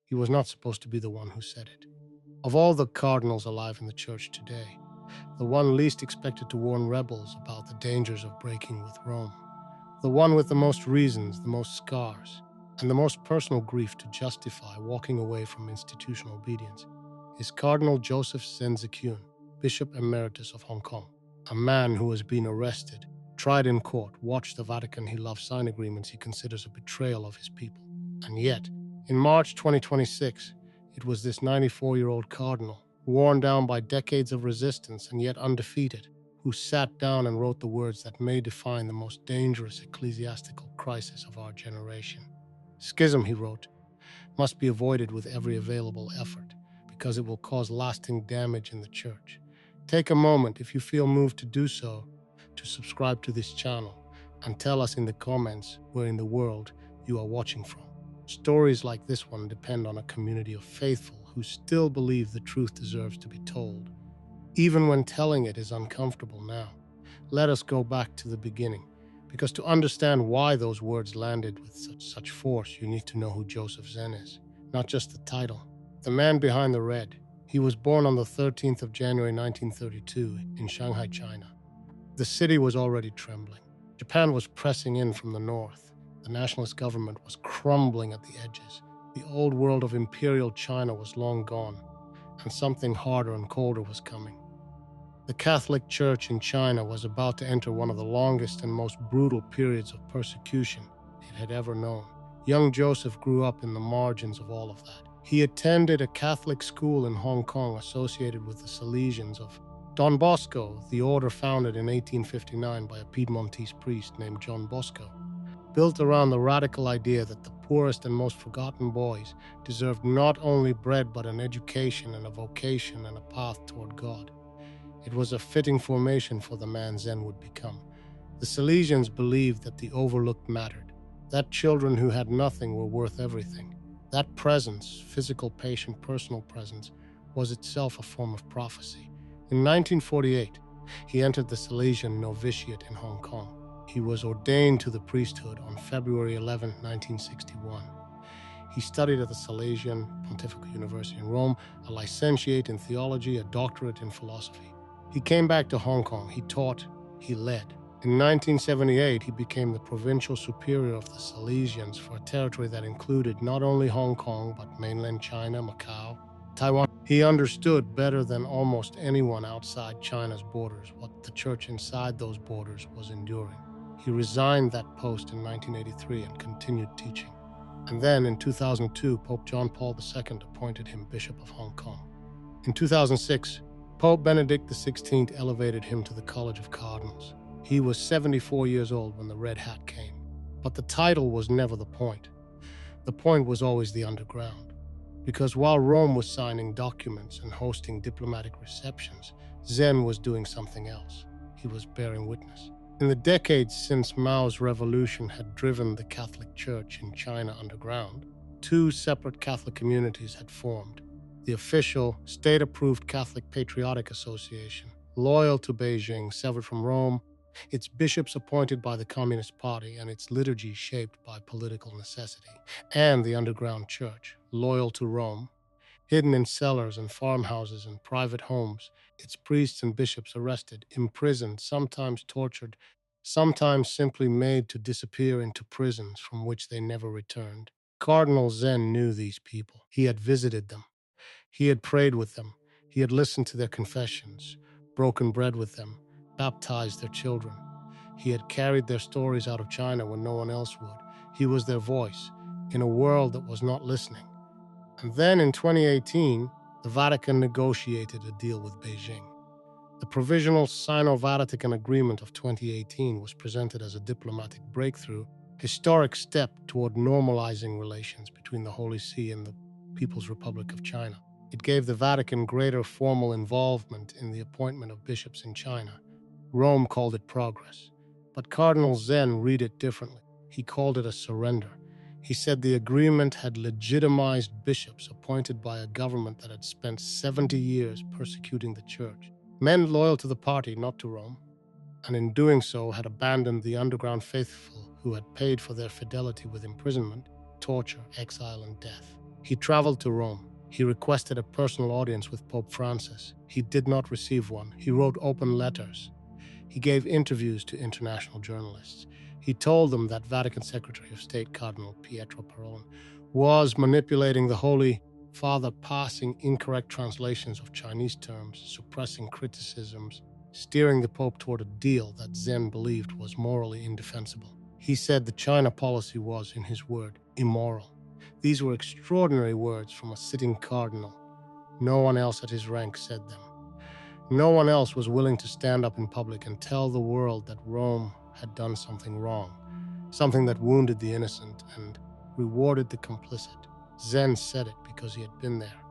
He was not supposed to be the one who said it. Of all the cardinals alive in the church today, the one least expected to warn rebels about the dangers of breaking with Rome, the one with the most reasons, the most scars, and the most personal grief to justify walking away from institutional obedience, is Cardinal Joseph Zen, Bishop Emeritus of Hong Kong, a man who has been arrested, tried in court, watched the Vatican he loves sign agreements he considers a betrayal of his people. And yet, in March 2026, it was this 94-year-old cardinal, worn down by decades of resistance and yet undefeated, who sat down and wrote the words that may define the most dangerous ecclesiastical crisis of our generation. Schism, he wrote, must be avoided with every available effort, because it will cause lasting damage in the church. Take a moment, if you feel moved to do so, to subscribe to this channel and tell us in the comments where in the world you are watching from. Stories like this one depend on a community of faithful who still believe the truth deserves to be told, even when telling it is uncomfortable now. Let us go back to the beginning, because to understand why those words landed with such force, you need to know who Joseph Zen is, not just the title. The man behind the red. He was born on the 13th of January 1932 in Shanghai, China. The city was already trembling. Japan was pressing in from the north. The nationalist government was crumbling at the edges. The old world of imperial China was long gone, and something harder and colder was coming. The Catholic Church in China was about to enter one of the longest and most brutal periods of persecution it had ever known. Young Joseph grew up in the margins of all of that. He attended a Catholic school in Hong Kong associated with the Salesians of Don Bosco, the order founded in 1859 by a Piedmontese priest named John Bosco, built around the radical idea that the poorest and most forgotten boys deserved not only bread but an education and a vocation and a path toward God. It was a fitting formation for the man Zen would become. The Salesians believed that the overlooked mattered, that children who had nothing were worth everything. That presence, physical, patient, personal presence, was itself a form of prophecy. In 1948, he entered the Salesian novitiate in Hong Kong. He was ordained to the priesthood on February 11, 1961. He studied at the Salesian Pontifical University in Rome, a licentiate in theology, a doctorate in philosophy. He came back to Hong Kong. He taught, he led. In 1978, he became the provincial superior of the Salesians for a territory that included not only Hong Kong, but mainland China, Macau, Taiwan. He understood better than almost anyone outside China's borders what the church inside those borders was enduring. He resigned that post in 1983 and continued teaching. And then in 2002, Pope John Paul II appointed him Bishop of Hong Kong. In 2006, Pope Benedict XVI elevated him to the College of Cardinals. He was 74 years old when the red hat came. But the title was never the point. The point was always the underground. Because while Rome was signing documents and hosting diplomatic receptions, Zen was doing something else. He was bearing witness. In the decades since Mao's revolution had driven the Catholic Church in China underground, two separate Catholic communities had formed. The official, state-approved Catholic Patriotic Association, loyal to Beijing, severed from Rome, its bishops appointed by the Communist Party and its liturgy shaped by political necessity, and the underground church, loyal to Rome, hidden in cellars and farmhouses and private homes, its priests and bishops arrested, imprisoned, sometimes tortured, sometimes simply made to disappear into prisons from which they never returned. Cardinal Zen knew these people. He had visited them. He had prayed with them. He had listened to their confessions, broken bread with them, baptized their children. He had carried their stories out of China when no one else would. He was their voice in a world that was not listening. And then in 2018, the Vatican negotiated a deal with Beijing. The Provisional Sino-Vatican Agreement of 2018 was presented as a diplomatic breakthrough, historic step toward normalizing relations between the Holy See and the People's Republic of China. It gave the Vatican greater formal involvement in the appointment of bishops in China. Rome called it progress, but Cardinal Zen read it differently. He called it a surrender. He said the agreement had legitimized bishops appointed by a government that had spent 70 years persecuting the church, men loyal to the party, not to Rome, and in doing so had abandoned the underground faithful who had paid for their fidelity with imprisonment, torture, exile, and death. He traveled to Rome. He requested a personal audience with Pope Francis. He did not receive one. He wrote open letters. He gave interviews to international journalists. He told them that Vatican Secretary of State Cardinal Pietro Parolin was manipulating the Holy Father, passing incorrect translations of Chinese terms, suppressing criticisms, steering the Pope toward a deal that Zen believed was morally indefensible. He said the China policy was, in his word, immoral. These were extraordinary words from a sitting cardinal. No one else at his rank said them. No one else was willing to stand up in public and tell the world that Rome had done something wrong, something that wounded the innocent and rewarded the complicit. Zen said it because he had been there,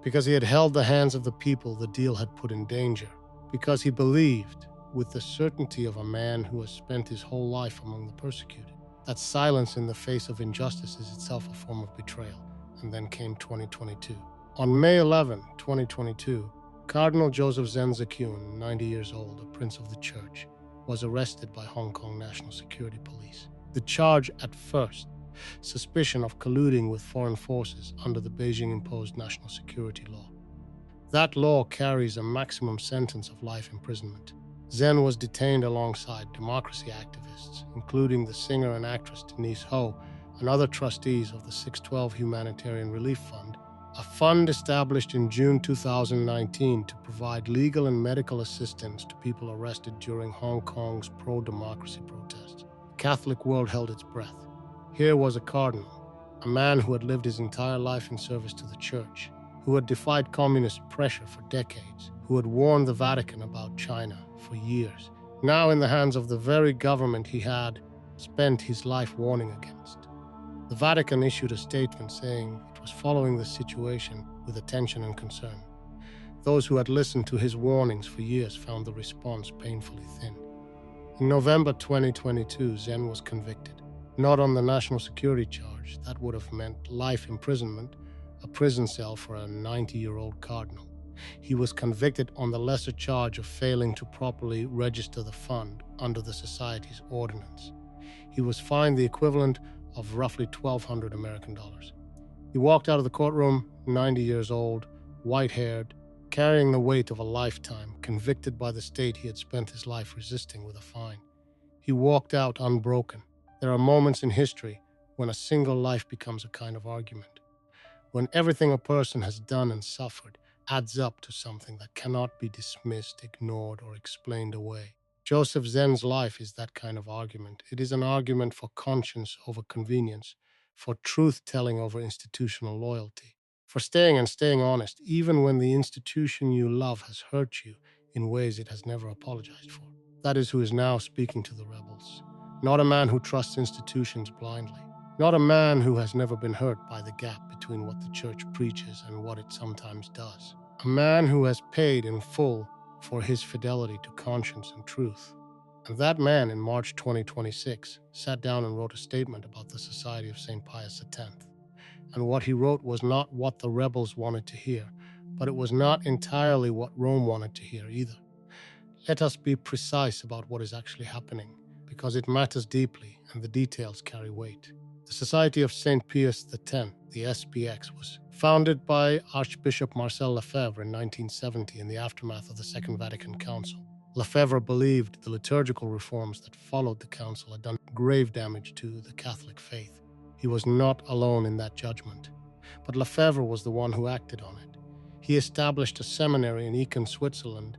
because he had held the hands of the people the deal had put in danger, because he believed, with the certainty of a man who has spent his whole life among the persecuted, that silence in the face of injustice is itself a form of betrayal. And then came 2022. On May 11, 2022, Cardinal Joseph Zen Zakyun, 90 years old, a prince of the church, was arrested by Hong Kong National Security Police. The charge at first, suspicion of colluding with foreign forces under the Beijing-imposed national security law. That law carries a maximum sentence of life imprisonment. Zen was detained alongside democracy activists, including the singer and actress Denise Ho and other trustees of the 612 Humanitarian Relief Fund, a fund established in June 2019 to provide legal and medical assistance to people arrested during Hong Kong's pro-democracy protests. The Catholic world held its breath. Here was a cardinal, a man who had lived his entire life in service to the church, who had defied communist pressure for decades, who had warned the Vatican about China for years, now in the hands of the very government he had spent his life warning against. The Vatican issued a statement saying it was following the situation with attention and concern. Those who had listened to his warnings for years found the response painfully thin. In November 2022, Zen was convicted, not on the national security charge. That would have meant life imprisonment, a prison cell for a 90-year-old cardinal. He was convicted on the lesser charge of failing to properly register the fund under the society's ordinance. He was fined the equivalent of roughly $1,200 American dollars. He walked out of the courtroom, 90 years old, white-haired, carrying the weight of a lifetime, convicted by the state he had spent his life resisting with a fine. He walked out unbroken. There are moments in history when a single life becomes a kind of argument, when everything a person has done and suffered adds up to something that cannot be dismissed, ignored, or explained away. Joseph Zen's life is that kind of argument. It is an argument for conscience over convenience, for truth-telling over institutional loyalty, for staying honest, even when the institution you love has hurt you in ways it has never apologized for. That is who is now speaking to the rebels. Not a man who trusts institutions blindly. Not a man who has never been hurt by the gap between what the church preaches and what it sometimes does. A man who has paid in full for his fidelity to conscience and truth. And that man, in March 2026, sat down and wrote a statement about the Society of St. Pius X. And what he wrote was not what the rebels wanted to hear, but it was not entirely what Rome wanted to hear either. Let us be precise about what is actually happening, because it matters deeply and the details carry weight. The Society of St. Pius X, the SPX, was founded by Archbishop Marcel Lefebvre in 1970 in the aftermath of the Second Vatican Council. Lefebvre believed the liturgical reforms that followed the council had done grave damage to the Catholic faith. He was not alone in that judgment, but Lefebvre was the one who acted on it. He established a seminary in Aachen, Switzerland,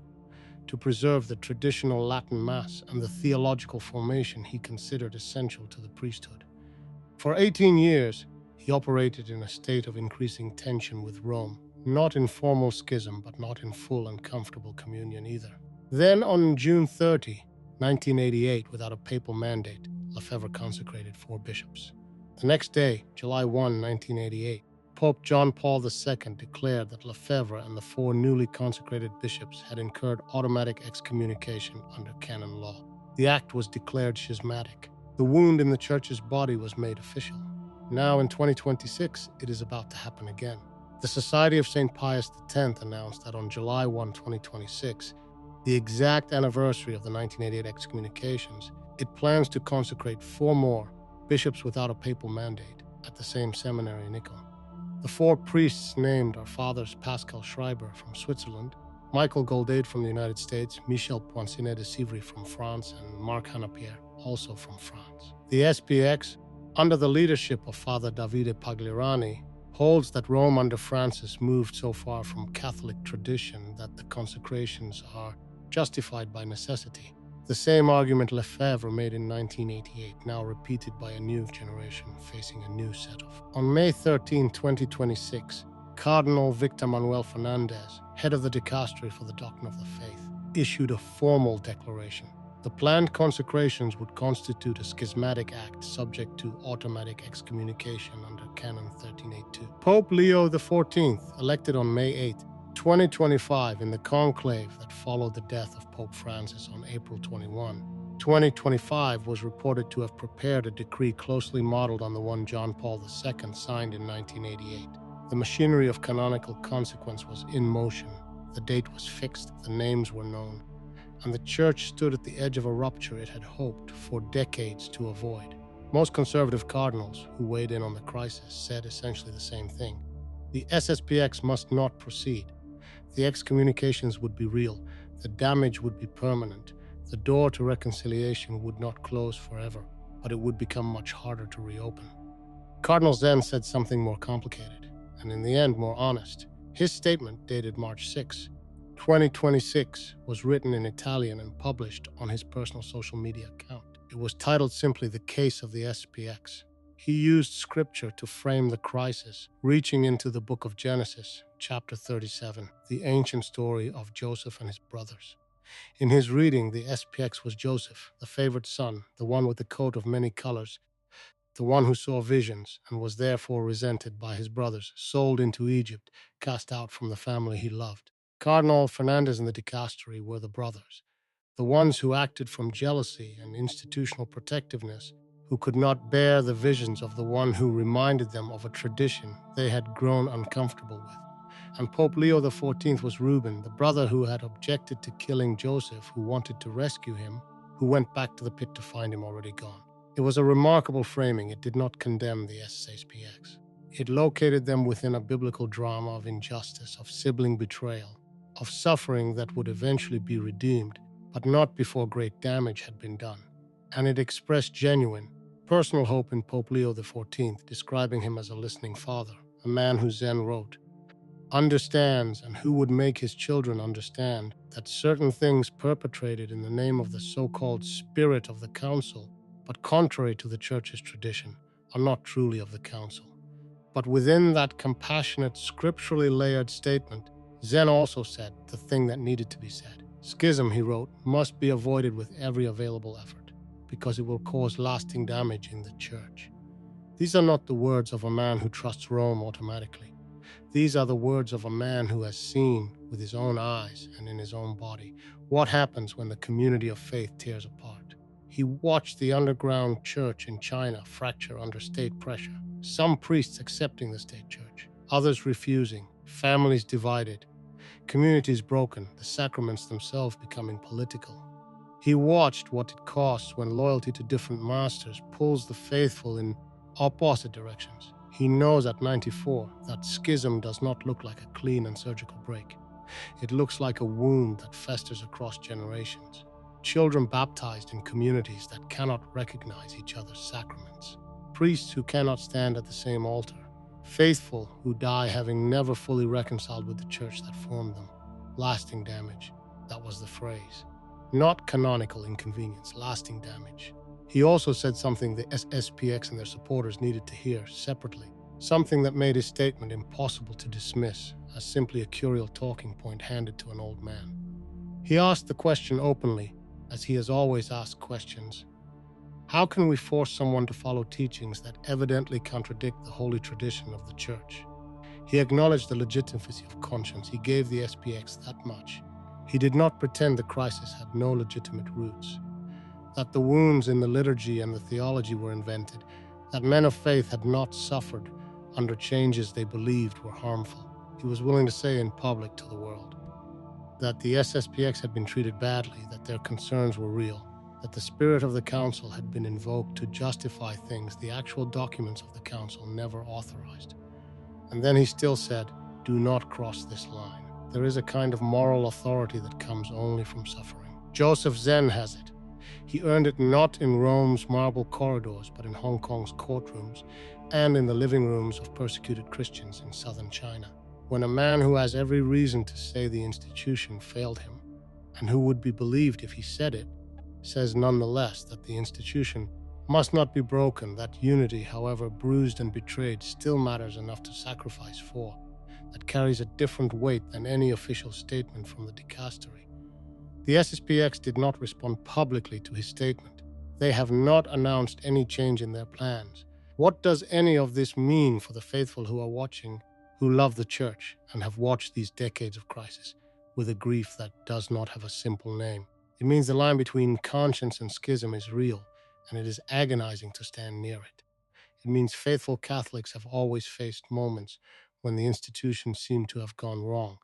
to preserve the traditional Latin Mass and the theological formation he considered essential to the priesthood. For 18 years, he operated in a state of increasing tension with Rome, not in formal schism, but not in full and comfortable communion either. Then on June 30, 1988, without a papal mandate, Lefebvre consecrated 4 bishops. The next day, July 1, 1988, Pope John Paul II declared that Lefebvre and the 4 newly consecrated bishops had incurred automatic excommunication under canon law. The act was declared schismatic. The wound in the church's body was made official. Now in 2026, it is about to happen again. The Society of St. Pius X announced that on July 1, 2026, the exact anniversary of the 1988 excommunications, it plans to consecrate 4 more bishops without a papal mandate at the same seminary in Aachen. The 4 priests named are Fathers Pascal Schreiber from Switzerland, Michael Goldade from the United States, Michel Poinsinet de Sivry from France, and Marc Hanapierre, also from France. The SPX, under the leadership of Father Davide Pagliarani, holds that Rome under Francis moved so far from Catholic tradition that the consecrations are justified by necessity. The same argument Lefebvre made in 1988, now repeated by a new generation facing a new set-off. On May 13, 2026, Cardinal Victor Manuel Fernandez, head of the Dicastery for the Doctrine of the Faith, issued a formal declaration. The planned consecrations would constitute a schismatic act subject to automatic excommunication under Canon 1382. Pope Leo XIV, elected on May 8, 2025 in the conclave that followed the death of Pope Francis on April 21, 2025 was reported to have prepared a decree closely modeled on the one John Paul II signed in 1988. The machinery of canonical consequence was in motion, the date was fixed, the names were known, and the Church stood at the edge of a rupture it had hoped for decades to avoid. Most conservative cardinals who weighed in on the crisis said essentially the same thing. The SSPX must not proceed. The excommunications would be real, the damage would be permanent, the door to reconciliation would not close forever, but it would become much harder to reopen. Cardinal Zen said something more complicated, and in the end more honest. His statement, dated March 6, 2026, was written in Italian and published on his personal social media account. It was titled simply The Case of the SPX. He used scripture to frame the crisis, reaching into the book of Genesis, chapter 37, the ancient story of Joseph and his brothers. In his reading, the SPX was Joseph, the favored son, the one with the coat of many colors, the one who saw visions and was therefore resented by his brothers, sold into Egypt, cast out from the family he loved. Cardinal Fernandez and the Dicastery were the brothers, the ones who acted from jealousy and institutional protectiveness, who could not bear the visions of the one who reminded them of a tradition they had grown uncomfortable with. And Pope Leo XIV was Reuben, the brother who had objected to killing Joseph, who wanted to rescue him, who went back to the pit to find him already gone. It was a remarkable framing. It did not condemn the SSPX. It located them within a biblical drama of injustice, of sibling betrayal, of suffering that would eventually be redeemed, but not before great damage had been done. And it expressed genuine, personal hope in Pope Leo XIV, describing him as a listening father, a man who Zen wrote, understands and who would make his children understand that certain things perpetrated in the name of the so-called spirit of the council, but contrary to the Church's tradition, are not truly of the council. But within that compassionate, scripturally layered statement, Zen also said the thing that needed to be said. Schism, he wrote, must be avoided with every available effort, because it will cause lasting damage in the Church. These are not the words of a man who trusts Rome automatically. These are the words of a man who has seen with his own eyes and in his own body what happens when the community of faith tears apart. He watched the underground church in China fracture under state pressure, some priests accepting the state church, others refusing, families divided, communities broken, the sacraments themselves becoming political. He watched what it costs when loyalty to different masters pulls the faithful in opposite directions. He knows at 94 that schism does not look like a clean and surgical break. It looks like a wound that festers across generations. Children baptized in communities that cannot recognize each other's sacraments. Priests who cannot stand at the same altar. Faithful who die having never fully reconciled with the church that formed them. Lasting damage. That was the phrase. Not canonical inconvenience, lasting damage. He also said something the SSPX and their supporters needed to hear separately, something that made his statement impossible to dismiss as simply a curial talking point handed to an old man. He asked the question openly, as he has always asked questions. How can we force someone to follow teachings that evidently contradict the holy tradition of the Church? He acknowledged the legitimacy of conscience. He gave the SPX that much. He did not pretend the crisis had no legitimate roots, that the wounds in the liturgy and the theology were invented, that men of faith had not suffered under changes they believed were harmful. He was willing to say in public to the world that the SSPX had been treated badly, that their concerns were real, that the spirit of the council had been invoked to justify things the actual documents of the council never authorized. And then he still said, "Do not cross this line." There is a kind of moral authority that comes only from suffering. Joseph Zen has it. He earned it not in Rome's marble corridors, but in Hong Kong's courtrooms and in the living rooms of persecuted Christians in southern China. When a man who has every reason to say the institution failed him, and who would be believed if he said it, says nonetheless that the institution must not be broken, that unity, however bruised and betrayed, still matters enough to sacrifice for, that carries a different weight than any official statement from the dicastery. The SSPX did not respond publicly to his statement. They have not announced any change in their plans. What does any of this mean for the faithful who are watching, who love the church and have watched these decades of crisis with a grief that does not have a simple name? It means the line between conscience and schism is real, and it is agonizing to stand near it. It means faithful Catholics have always faced moments when the institutions seem to have gone wrong,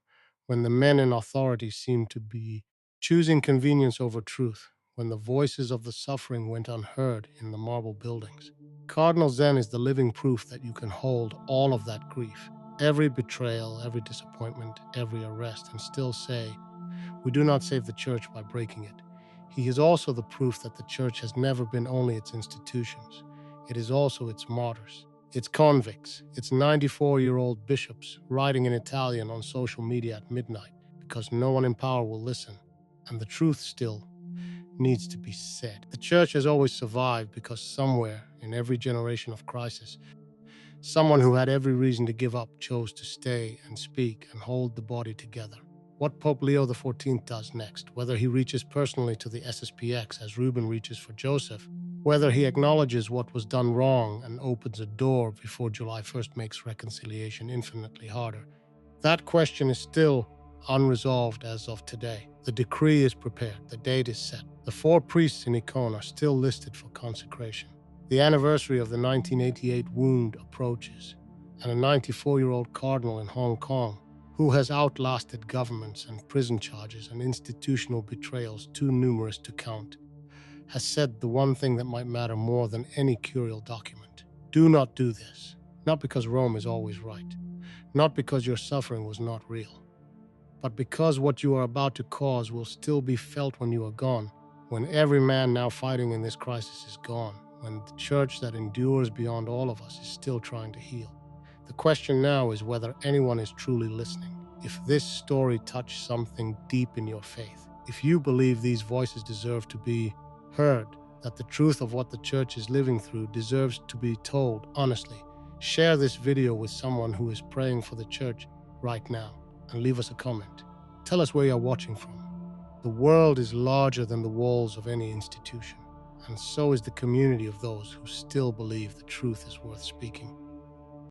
when the men in authority seem to be choosing convenience over truth, when the voices of the suffering went unheard in the marble buildings. Cardinal Zen is the living proof that you can hold all of that grief, every betrayal, every disappointment, every arrest, and still say, "We do not save the church by breaking it." He is also the proof that the church has never been only its institutions. It is also its martyrs, its convicts, its 94-year-old bishops writing in Italian on social media at midnight because no one in power will listen. And the truth still needs to be said. The church has always survived because somewhere in every generation of crisis, someone who had every reason to give up chose to stay and speak and hold the body together. What Pope Leo XIV does next, whether he reaches personally to the SSPX as Reuben reaches for Joseph, whether he acknowledges what was done wrong and opens a door before July 1st makes reconciliation infinitely harder, that question is still unresolved as of today. The decree is prepared, the date is set. The 4 priests in Icon are still listed for consecration. The anniversary of the 1988 wound approaches, and a 94-year-old cardinal in Hong Kong, who has outlasted governments and prison charges and institutional betrayals too numerous to count, has said the one thing that might matter more than any curial document. Do not do this, not because Rome is always right, not because your suffering was not real, but because what you are about to cause will still be felt when you are gone, when every man now fighting in this crisis is gone, when the church that endures beyond all of us is still trying to heal. The question now is whether anyone is truly listening. If this story touched something deep in your faith, if you believe these voices deserve to be heard, that the truth of what the church is living through deserves to be told honestly, share this video with someone who is praying for the church right now and leave us a comment. Tell us where you're watching from. The world is larger than the walls of any institution, and so is the community of those who still believe the truth is worth speaking.